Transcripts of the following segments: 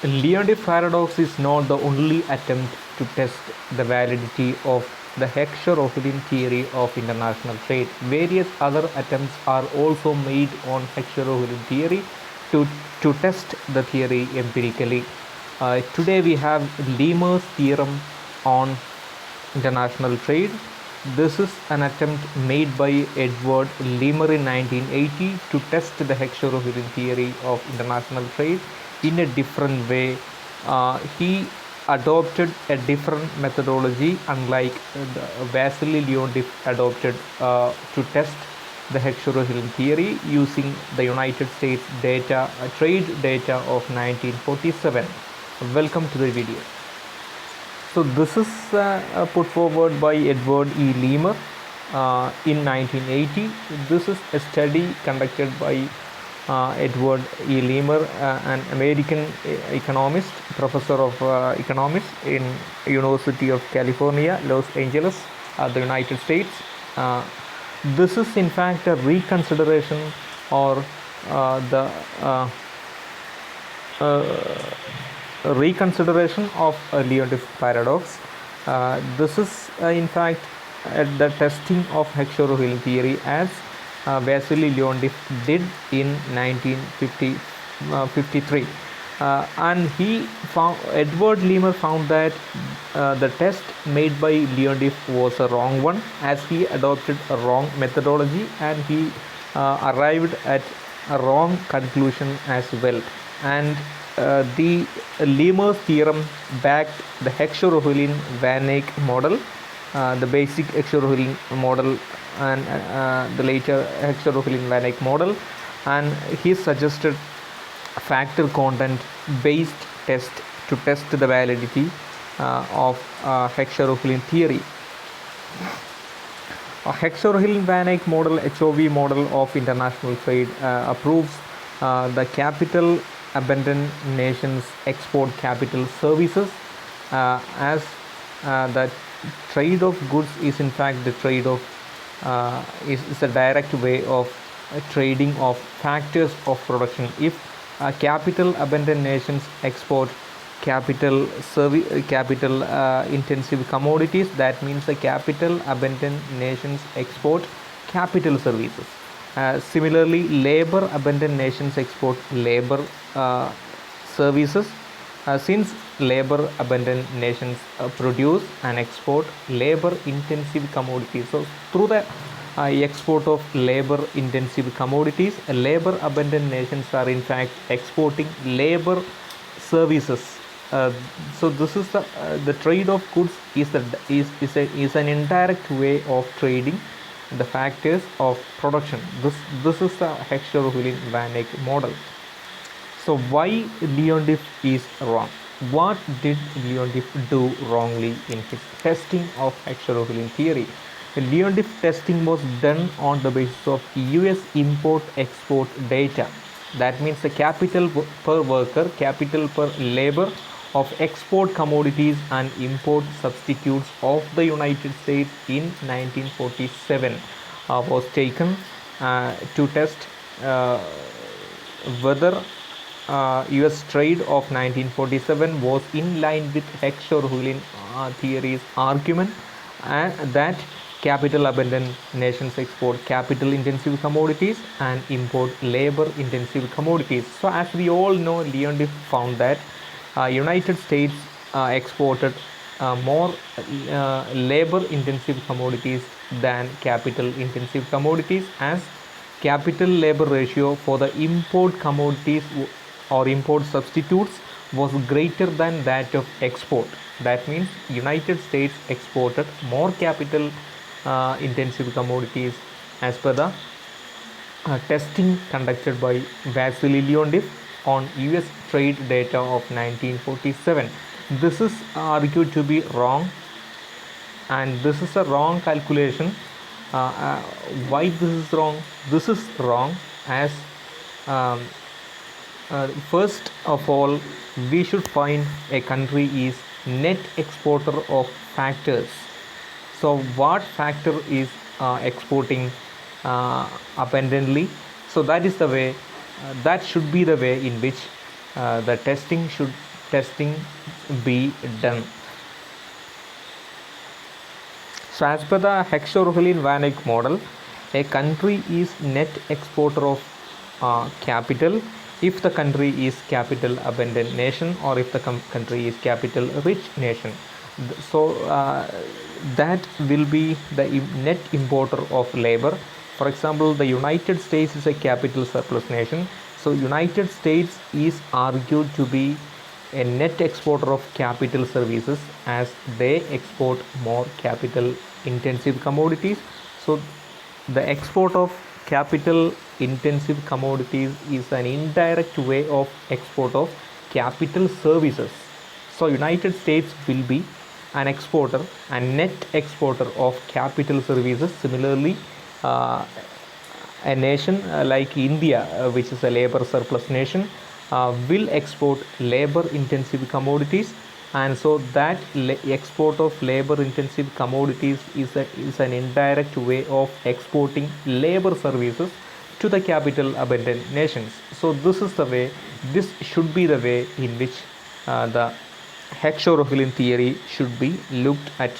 Leontief paradox is not the only attempt to test the validity of the Heckscher-Ohlin theory of international trade. Various other attempts are also made on Heckscher-Ohlin theory to, to test the theory empirically. Today we have Lemer's theorem on international trade. This is an attempt made by Edward Lemer in 1980 to test the Heckscher-Ohlin theory of international trade in a different way. He adopted a different methodology, unlike Vasily Leontief adopted to test the Heckscher-Ohlin theory using the United States data, trade data of 1947. Welcome to the video. So this is put forward by Edward E. Lemer in 1980. This is a study conducted by Edward E. Lemer, an American economist, professor of economics in University of California, Los Angeles, the United States. This is in fact a reconsideration or the reconsideration of Leontief paradox. This is in fact the testing of Heckscher-Ohlin theory as Vasily Leontief did in 1953, and Edward Lemer found that the test made by Leontief was a wrong one, as he adopted a wrong methodology and he arrived at a wrong conclusion as well. And the Lemer's theorem backed the Heckscher-Ohlin-Van Eyck model, the basic Heckscher-Ohlin model and the later Heckscher-Ohlin-Van Eyck model, and he suggested factor content based test to test the validity of Heckscher-Ohlin theory. A Heckscher-Ohlin-Van Eyck model, HOV model of international trade, approves the capital abundant nations export capital services as the trade of goods is in fact the trade of is a direct way of trading of factors of production. If capital abundant nations export capital intensive commodities, that means the capital abundant nations export capital services. Similarly, labor abundant nations export labor services. Since labor abundant nations produce and export labor intensive commodities, so through the export of labor intensive commodities, labor abundant nations are in fact exporting labor services. So this is the trade of goods is an indirect way of trading the factors of production. This is the Heckscher-Ohlin-Van Eyck model. So why Leontief is wrong? What did Leontief do wrongly in his testing of Heckscher-Ohlin theory? Leontief testing was done on the basis of US import-export data. That means the capital per worker, capital per labor of export commodities and import substitutes of the United States in 1947 was taken to test whether US trade of 1947 was in line with Heckscher-Ohlin theory's argument, and that capital abundant nations export capital intensive commodities and import labor intensive commodities. So as we all know, Leontief found that United States exported more labor intensive commodities than capital intensive commodities, as capital labor ratio for the import commodities or import substitutes was greater than that of export. That means United States exported more capital intensive commodities as per the testing conducted by Vasily Leontief on US trade data of 1947. This is argued to be wrong, and this is a wrong calculation. Why this is wrong? This is wrong as first of all, we should find a country is net exporter of factors. So what factor is exporting abundantly? So that is the way, that should be the way in which the testing should testing be done? So as per the Heckscher-Ohlin-Van Eyck model, a country is net exporter of capital if the country is capital abundant nation or if the country is capital rich nation. So that will be the net importer of labor. For example, the United States is a capital surplus nation. So United States is argued to be a net exporter of capital services as they export more capital intensive commodities. So the export of capital intensive commodities is an indirect way of export of capital services. So United States will be an exporter and net exporter of capital services. Similarly, a nation like India, which is a labor surplus nation, will export labor intensive commodities, and so that export of labor intensive commodities is an indirect way of exporting labor services to the capital abundant nations. So this should be the way in which the Heckscher-Ohlin theory should be looked at.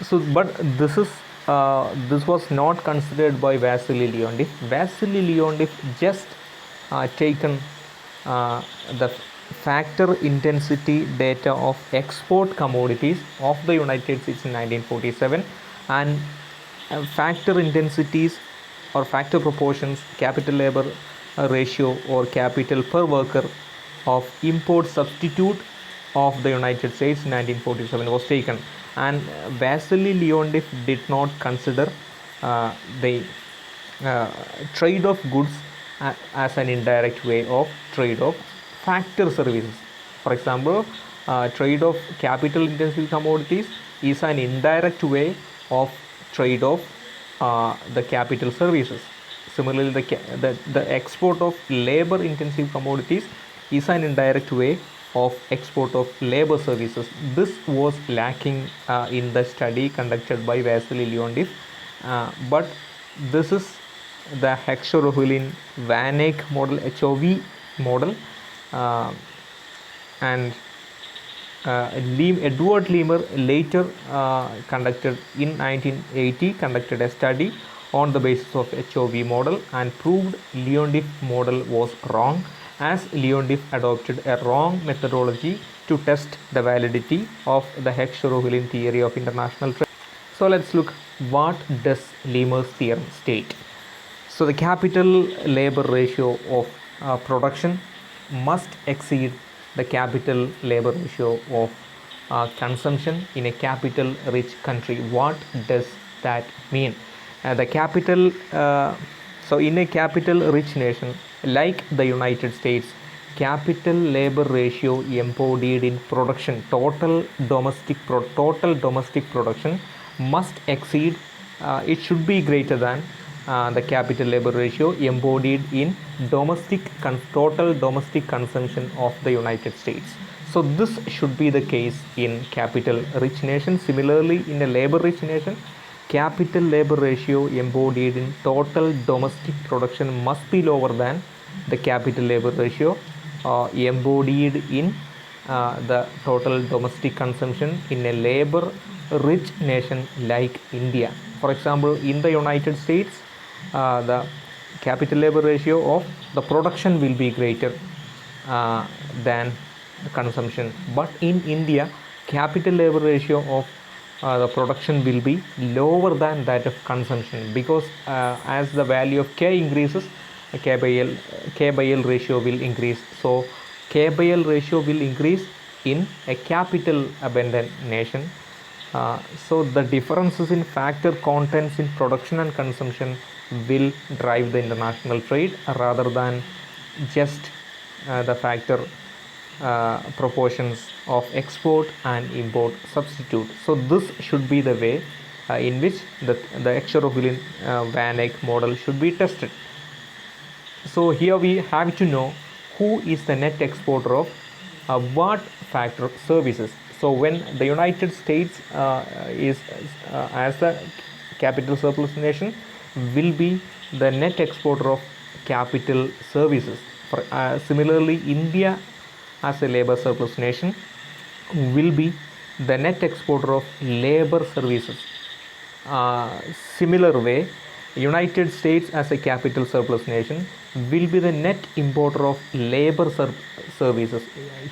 So but this was not considered by Vasily Leontief. Vasily Leontief just taken the factor intensity data of export commodities of the United States in 1947 and factor intensities or factor proportions, capital labor ratio or capital per worker of import substitute of the United States in 1947 was taken, and Vasily Leontief did not consider the trade of goods as an indirect way of trade of factor services. For example, trade of capital intensive commodities is an indirect way of trade of the capital services. Similarly, the export of labor intensive commodities is an indirect way of export of labor services. This was lacking in the study conducted by Vasily Leontief, but this is the Heckscher-Ohlin-Van Eyck model, HOV model, and Edward Leamer later conducted in 1980 conducted a study on the basis of HOV model and proved Leontief model was wrong, as Leontief adopted a wrong methodology to test the validity of the Heckscher-Ohlin theory of international trade. So let's look, what does Leamer's theorem state? So the capital labor ratio of production must exceed the capital labor ratio of consumption in a capital rich country. What does that mean? So in a capital rich nation like the United States, capital labor ratio embodied in production, total domestic production must exceed, it should be greater than the capital labor ratio embodied in total domestic consumption of the United States. So this should be the case in capital rich nation. Similarly, in a labor rich nation, capital labor ratio embodied in total domestic production must be lower than the capital labor ratio embodied in the total domestic consumption in a labor rich nation like India. For example, in the United States, the capital labor ratio of the production will be greater than consumption, but in India, capital labor ratio of the production will be lower than that of consumption, because as the value of K increases, K by L ratio will increase. So K by L ratio will increase in a capital abundant nation. So the differences in factor contents in production and consumption will drive the international trade rather than just the factor proportions of export and import substitute. So this should be the way in which the Heckscher-Ohlin-Van Eyck model should be tested. So here we have to know who is the net exporter of what factor services. So when the United States is as the capital surplus nation will be the net exporter of capital services. Similarly, India as a labor surplus nation will be the net exporter of labor services. Similar way, United States as a capital surplus nation will be the net importer of labor services.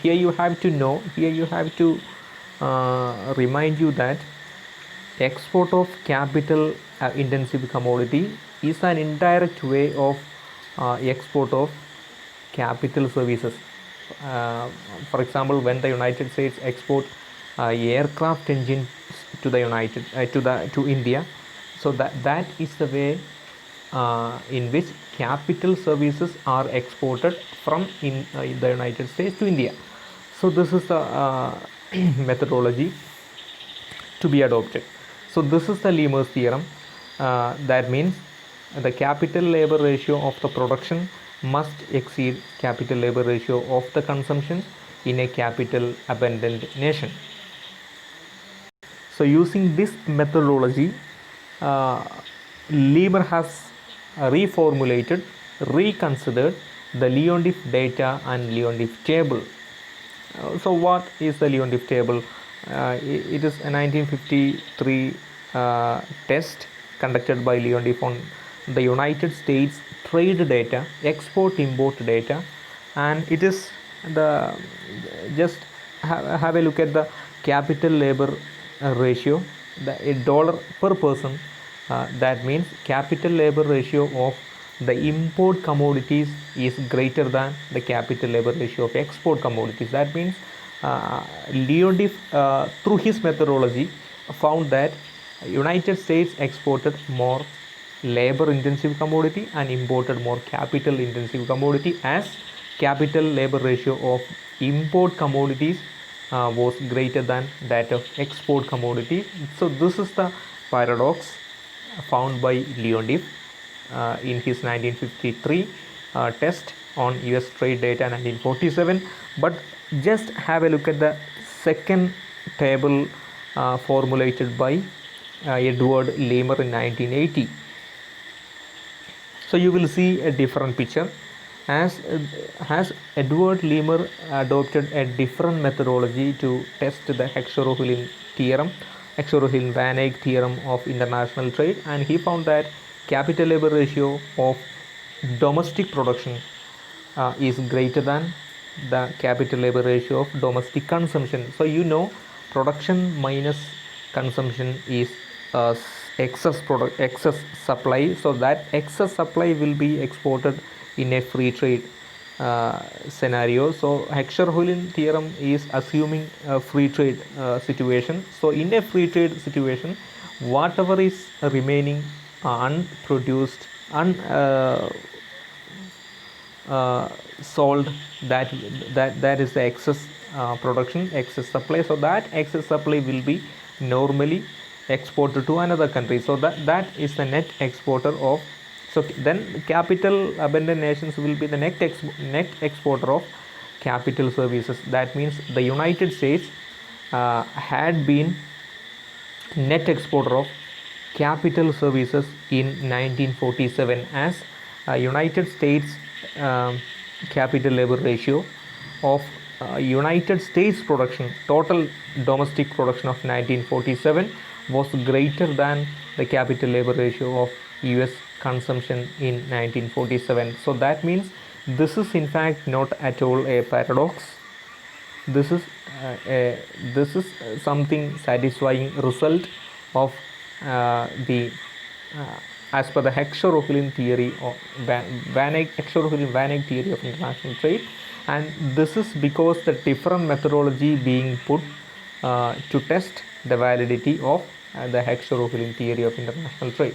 Here you have to know, here you have to remind you that export of capital intensive commodity is an indirect way of export of capital services. For example, when the United States export aircraft engines to the to India, so that is the way in which capital services are exported from the United States to India. So this is the methodology to be adopted. So this is the Lemur's theorem. That means the capital labor ratio of the production must exceed capital labor ratio of the consumption in a capital abundant nation. So using this methodology, Lemur has reformulated, reconsidered the Leontief data and Leontief table. So what is the Leontief table? It is a 1953 test conducted by Leontief on the United States trade data, export-import data, and it is the just have a look at the capital labor ratio, the dollar per person. That means capital labor ratio of the import commodities is greater than the capital labor ratio of export commodities. That means Leontief, through his methodology, found that United States exported more labor intensive commodity and imported more capital intensive commodity, as capital labor ratio of import commodities was greater than that of export commodities. So this is the paradox found by Leontief in his 1953 test on US trade data 1947. But just have a look at the second table formulated by Edward Lemur in 1980. So you will see a different picture. As Edward Lemur adopted a different methodology to test the Heckscher-Ohlin theorem, Heckscher-Ohlin-Van Eyck theorem of international trade, and he found that capital labor ratio of domestic production is greater than the capital labor ratio of domestic consumption. So you know, production minus consumption is excess supply. So that excess supply will be exported in a free trade scenario. So Heckscher-Ohlin theorem is assuming a free trade situation. So in a free trade situation, whatever is remaining unproduced, sold, that is the excess production, excess supply. So that excess supply will be normally exported to another country. So that is the net exporter of. So then capital abundant nations will be the net exporter of capital services. That means the United States had been net exporter of capital services in 1947, as United States capital labor ratio of United States production, total domestic production of 1947 was greater than the capital labor ratio of US consumption in 1947. So that means this is in fact not at all a paradox. This is something satisfying result of the as per the Heckscher-Ohlin theory of Heckscher-Ohlin-Van Eyck theory of international trade, and this is because the different methodology being put to test the validity of the Heckscher-Ohlin theory of international trade.